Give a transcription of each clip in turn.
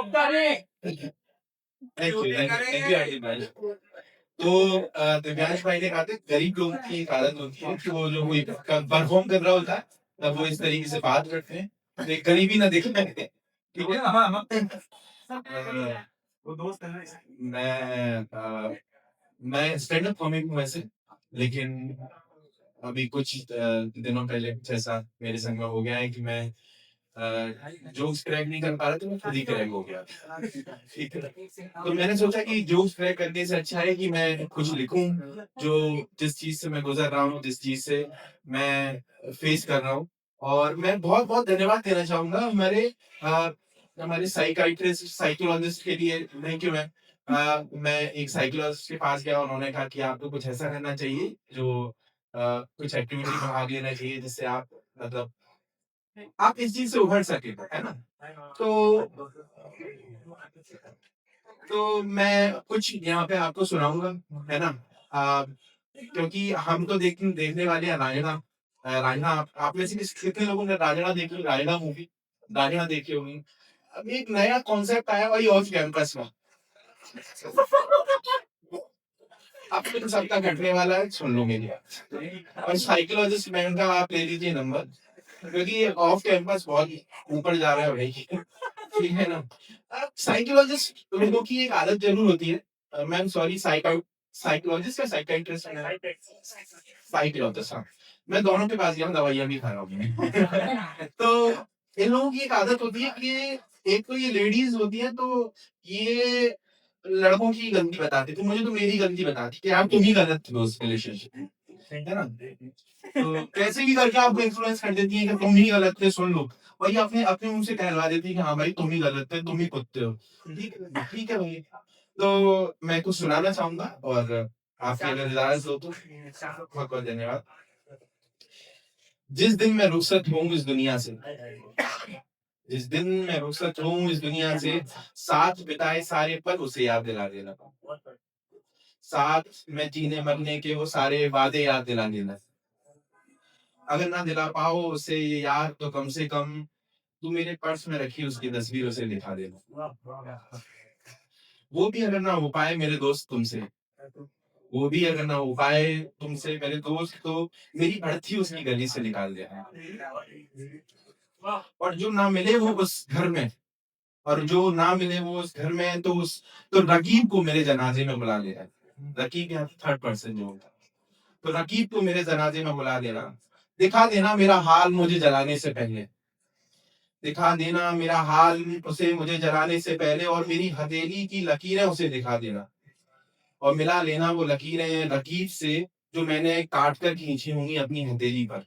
Thank you, thank you aunty भाई। तो दिव्यांश भाई ने कहा था गरीब लोगों की एक आदत होती है कि वो जो कोई परफॉर्म कर रहा होता है तब वो इस तरीके से बात करते हैं, तो एक गरीबी ना दिखने दे, ठीक है। वो दोस्त है ना, मैं स्टैंड अप कॉमिक हूँ वैसे, लेकिन अभी कुछ दिनों पहले कुछ ऐसा मेरे संग में हो गया है कि मैं जोक्स क्रैक नहीं कर पा रहा, तो मैं खुद ही क्रैक हो गया। ठीक है, तो मैंने सोचा कि जोक्स क्रैक करने से अच्छा है कि मैं कुछ लिखूं, जो जिस चीज से मैं गुजर रहा हूँ, जिस चीज से मैं फेस कर रहा हूँ। और मैं बहुत बहुत धन्यवाद देना चाहूंगा अ, हमारे साइकाइट्रिस्ट साइकोलॉजिस्ट के लिए। Thank you ma'am. मैं एक साइकोलॉजिस्ट के पास गया, उन्होंने कहा कि आपको कुछ ऐसा करना चाहिए जो कुछ एक्टिविटी में भाग लेना चाहिए जिससे आप मतलब आप इस चीज से उभर सके, है ना। तो मैं कुछ यहाँ पे आपको सुनाऊंगा, है ना। क्योंकि हम तो देखने वाले हैं रांझना। रांझना आप में से कितने लोगों ने रांझना देखी, रांझना मूवी रांझना देखी होगी। अब एक नया कॉन्सेप्ट आया वही ऑफ कैंपस में। अब तो सबका घटने वाला है, सुन लो मेरी बात। और साइकोलॉजिस्ट मैम का आप ले लीजिए नंबर, क्योंकि ये ऑफ कैंपस बहुत ऊपर जा रहा है भाई। ठीक है ना। साइकोलॉजिस्ट लोगों की एक आदत जरूर होती है। मैम सॉरी, साइकोलॉजिस्ट या साइकाइट्रिस्ट है? साइकोलॉजिस्ट, हाँ। मैं दोनों के पास गया हूँ, दवाइयाँ भी खा रहा हूँ। तो इन लोगों की एक आदत होती है कि एक तो ये लेडीज होती है, तो ये लड़कों की गलती बताती थी, मुझे तो मेरी गलती बताती कि आप तुम ही गलत थे उस रिलेशनशिप में, है ना। तो कैसे भी करके आपको इन्फ्लुएंस कर देती है कि तुम ही गलत थे, सुन लो। वही अपने अपने मुंह से कहलवा देती है कि हाँ भाई तुम ही गलत थे, तुम ही कुत्ते हो। ठीक है भाई। तो मैं कुछ सुनाना चाहूंगा, और आपकी अगर इजाजत हो तो बहुत बहुत धन्यवाद। जिस दिन मैं रुखसत हूँ इस दुनिया से, जिस दिन मैं रुखसत हूँ इस दुनिया से, साथ बिताए सारे पल उसे याद दिला देना, साथ में जीने मरने के वो सारे वादे याद दिला देना। अगर ना दिला पाओ उसे ये याद, तो कम से कम तू मेरे पर्स में रखी उसकी तस्वीर उसे दिखा देना। वो भी अगर ना हो पाए मेरे दोस्त तुमसे, वो भी अगर ना हो पाए तुमसे मेरे दोस्त, तो मेरी अर्थी उसकी गली से निकाल देना। और जो ना मिले वो उस घर में, और जो ना मिले वो उस घर में, तो रकीब को मेरे जनाजे में बुला लेना। रकीब या थर्ड पर्सन जो होता है, तो रकीब को मेरे जनाजे में बुला देना। दिखा देना मेरा हाल मुझे जलाने से पहले, दिखा देना मेरा हाल उसे मुझे जलाने से पहले, और मेरी हथेली की लकीरें उसे दिखा देना। और मिला लेना वो लकीरें रकीब से जो मैंने काट कर खींची होंगी अपनी हथेली पर।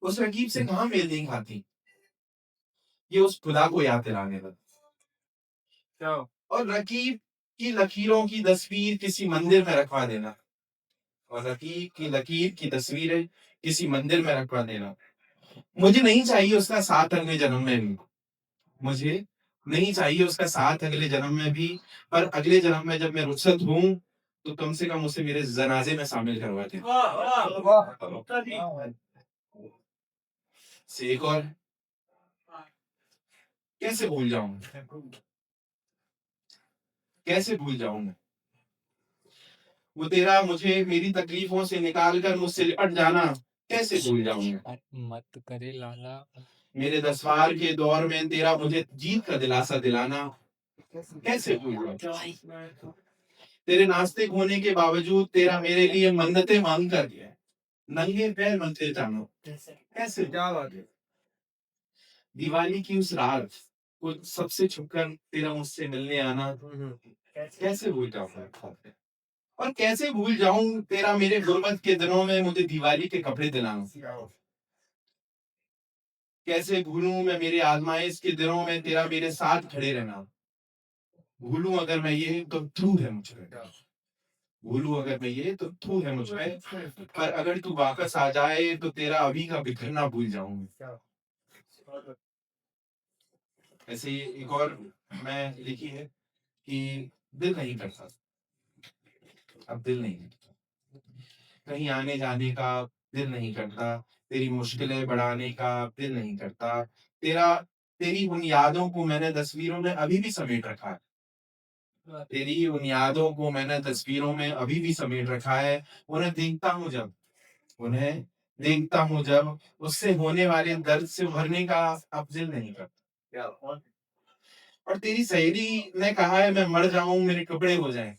उस रकीब से कहाँ मेल नहीं खाती, ये उस खुदा को याद दिलाने लगा। और रकीब की लकीरों की तस्वीर किसी मंदिर में रखवा देना, और रकीब की लकीर की तस्वीरें किसी मंदिर में रखवा देना। मुझे नहीं चाहिए उसका साथ अगले जन्म में भी, मुझे नहीं चाहिए उसका साथ अगले जन्म में भी, पर अगले जन्म में जब मैं रुखसत हूँ तो कम से कम उसे मेरे जनाजे में शामिल करवा दे। से एक और, कैसे भूल जाऊं, कैसे भूल जाऊं मैं वो तेरा मुझे मेरी तकलीफों से निकाल कर मुझसे लिपट जाना, कैसे भूल जाऊं मैं। मत करे लाला। मेरे दसवार के दौर में तेरा मुझे जीत का दिलासा दिलाना, कैसे भूल जाऊं। तेरे नास्तिक होने के बावजूद तेरा मेरे लिए मन्नतें मांग कर गया, नंगे पैर मंदिर जाना, कैसे, क्या बात है। दिवाली की उस रात को सबसे छुपकर तेरा मुझसे मिलने आना, कैसे भूल जाऊं। और कैसे भूल जाऊं तेरा मेरे गुर्बत के दिनों में मुझे दिवाली के कपड़े दिलाना, कैसे भूलूं मैं मेरे आजमाइश के दिनों में तेरा मेरे साथ खड़े रहना। भूलूं अगर मैं ये तो तू है मुझ पे, भूलूं अगर मैं ये तो तू है मुझ पे, पर अगर तू वापस आ जाए तो तेरा अभी का बिखरना भूल जाऊंगा। ऐसे ही एक और मैं लिखी है कि दिल नहीं करता, अब दिल नहीं करता, कहीं आने जाने का दिल नहीं करता, तेरी मुश्किलें बढ़ाने का दिल नहीं करता, तेरा तेरी उन यादों को मैंने तस्वीरों में अभी भी समेट रखा है। तेरी उन यादों को मैंने तस्वीरों में अभी भी समेट रखा है। उन्हें देखता हूँ जब, उससे होने वाले दर्द से उभरने का अब दिल नहीं करता। और तेरी सहेली ने कहा है मैं मर जाऊं मेरे टुकड़े हो जाएं।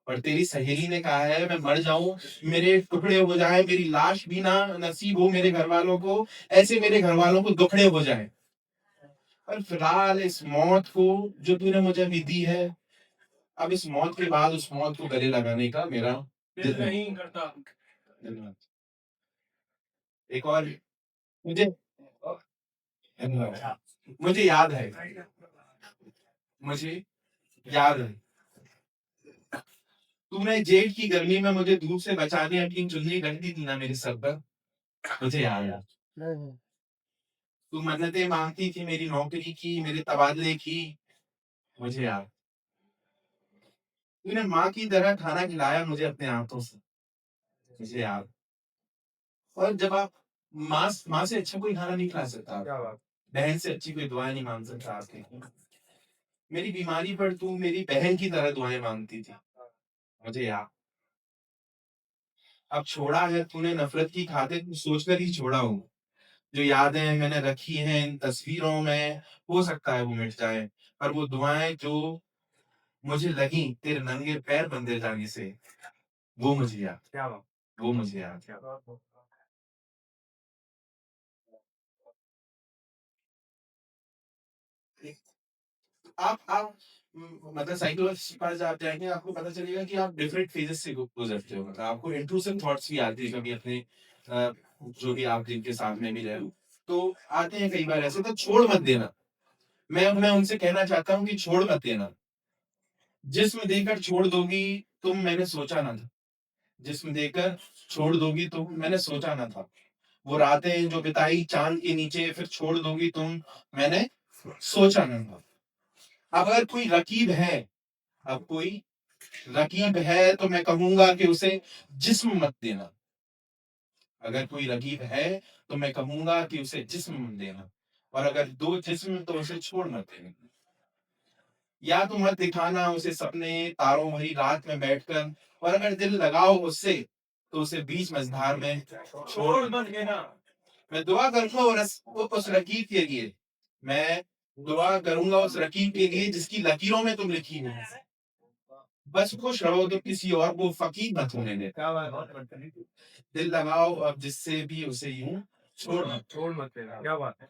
और तेरी सहेली ने कहा है मैं मर जाऊं मेरे टुकड़े हो जाएं, मेरी लाश भी ना नसीब हो मेरे घर वालों को, ऐसे मेरे घर वालों को दुखड़े हो जाएं। और फिलहाल इस मौत को जो तूने मुझे अभी दी है, अब इस मौत के बाद उस मौत को गले लगाने का मेरा दिल नहीं करता। धन्यवाद। एक और मुझे धन्यवाद। मुझे याद है, मुझे याद है, तूने जेठ की गर्मी में मुझे धूप से बचाने अपनी चुन्नी ढक दी थी ना मेरे सर पर। मुझे याद है, तू मन्नतें मांगती थी मेरी नौकरी की, मेरे तबादले की। मुझे याद, तूने माँ की तरह खाना खिलाया मुझे अपने हाथों से। मुझे याद। और जब आप माँ से अच्छा कोई खाना नहीं खिला सकता आप। बहन से अच्छी कोई दुआएं नहीं मांग सकता आपके। मेरी बीमारी पर तू मेरी बहन की तरह दुआएं मांगती थी। मुझे याद। अब छोड़ा है तूने नफरत की खातिर, तू सोचकर ही छोड़ा हूँ। जो यादें मैंने रखी हैं इन तस्वीरों में, हो सकता है वो मिट जाए, पर वो दुआएं जो मुझे लगी तेरे नंगे पैर बंधे जाने से, वो मुझे याद। क्या बात, वो मुझे याद। क्या बात। आप मतलब साइकोलॉजिस्ट के पास जब आप जाएंगे आपको पता चलेगा कि आप डिफरेंट फेजेस से गुजरते हो। मतलब आपको इंट्रूसिव थॉट्स भी आते हैं कभी अपने अ, जो भी आप जिनके साथ में भी रहे हो, तो आते हैं कई बार ऐसे। तो छोड़ मत देना। मैं उनसे कहना चाहता हूँ कि छोड़ मत देना। जिस्म देकर छोड़ दोगी तुम, मैंने सोचा ना था। जिस्म देकर छोड़ दोगी तुम, मैंने सोचा ना था। वो रातें जो बिताई चांद के नीचे, फिर छोड़ दोगी तुम, मैंने सोचा ना था। अब अगर कोई रकीब है, अब कोई रकीब है तो मैं कहूंगा कि उसे जिस्म मत देना। अगर कोई रकीब है तो मैं कहूंगा कि उसे जिस्म मत देना। और अगर दो जिस्म तो उसे छोड़ मत देना। या तो मत दिखाना उसे सपने तारों भरी रात में बैठकर, और अगर दिल लगाओ उससे तो उसे बीच मझधार में छोड़ मत देना। मैं दुआ करूंगा उस रकीब के लिए। मैं दुआ करूंगा उस रकीब के लिए जिसकी लकीरों में तुम लिखी हो। बस खुश रहो तो किसी और को फकीर मत होने दे। दिल लगाओ अब जिससे भी उसे यूं छोड़ मत देना। क्या बात है।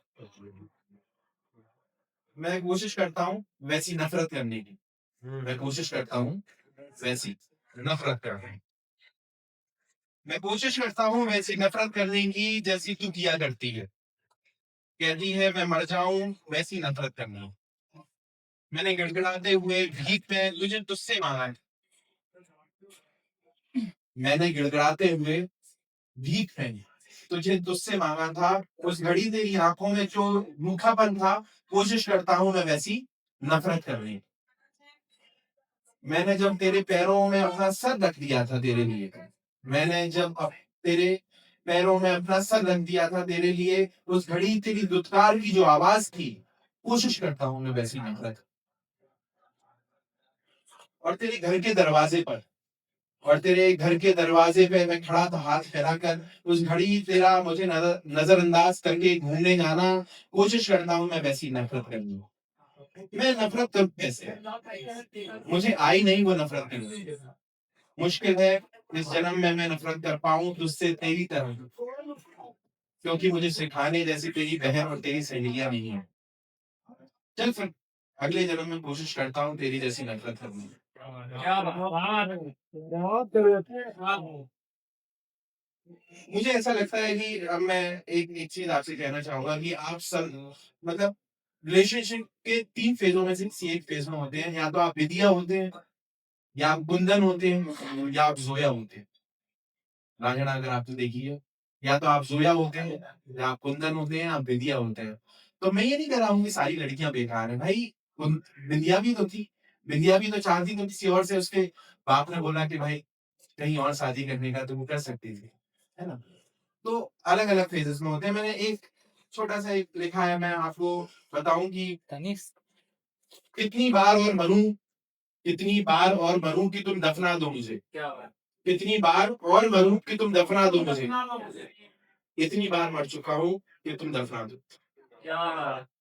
मैं कोशिश करता हूँ वैसी नफरत करने की। मैं कोशिश करता हूँ वैसी नफरत करने की। मैं कोशिश करता हूँ वैसी नफरत करने की जैसी तू किया करती है। कहती है मैं मर जाऊं वैसी नफरत करनी। मैंने गिड़गिड़ाते हुए भीख में तुझे तुझसे मांगा है। मैंने गिड़गिड़ाते हुए भीख में तुझे तुझसे मांगा था। उस घड़ी तेरी आंखों में जो रूखापन था, कोशिश करता हूं मैं वैसी नफरत करने। मैंने जब तेरे पैरों में अपना सर रख दिया था तेरे लिए, मैंने जब तेरे पैरों में अपना सर रख दिया था तेरे लिए, उस घड़ी तेरी दुत्कार की जो आवाज थी, कोशिश करता हूं मैं वैसी नफरत। और तेरे घर के दरवाजे पर, और तेरे घर के दरवाजे पे मैं खड़ा था हाथ फैलाकर, उस घड़ी तेरा मुझे नजरअंदाज करके घूमने जाना, कोशिश करता हूं मैं वैसी नफरत करनी। मैं नफरत करूं कैसे, मुझे आई नहीं वो नफरत करनी। मुश्किल है इस जन्म में मैं नफरत कर पाऊं तुझसे तेरी तरह, क्योंकि मुझे सिखाने जैसी तेरी बहन और तेरी सहेलियां नहीं है। चल फिर अगले जन्म में कोशिश करता हूँ तेरी जैसी नफरत करने की। क्या बात है। मुझे ऐसा लगता है कि अब मैं एक एक चीज आपसे कहना चाहूंगा कि आप सब मतलब रिलेशनशिप के 3 फेजों में से किसी एक फेज में होते हैं। या तो आप विदिया होते हैं, या आप गुंदन होते हैं, या आप जोया होते हैं। रांझना अगर आपने देखी है, या तो आप जोया होते हैं, या आप कुंदन होते हैं, आप विदिया होते हैं। तो मैं ये नहीं कह रहा हूँ कि सारी लड़कियां बेकार है भाई। विंध्या भी तो थी, विंध्या भी तो चाहती तो किसी और से, उसके बाप ने बोला कि भाई कहीं और शादी करने का, तो वो कर सकती थी, है ना। तो अलग अलग फेजेस में होते हैं। मैंने एक छोटा-सा एक लिखा है, मैं आपको बताऊँ कि तनिष्क कितनी बार और मरूँ, कितनी बार और मरूँ कि तुम दफना दो मुझे। क्या बात! कितनी बार और मरूँ कि तुम दफना दो मुझे। दफना दो मुझे। इतनी बार मर चुका हूँ कि तुम दफना दो। क्या बात!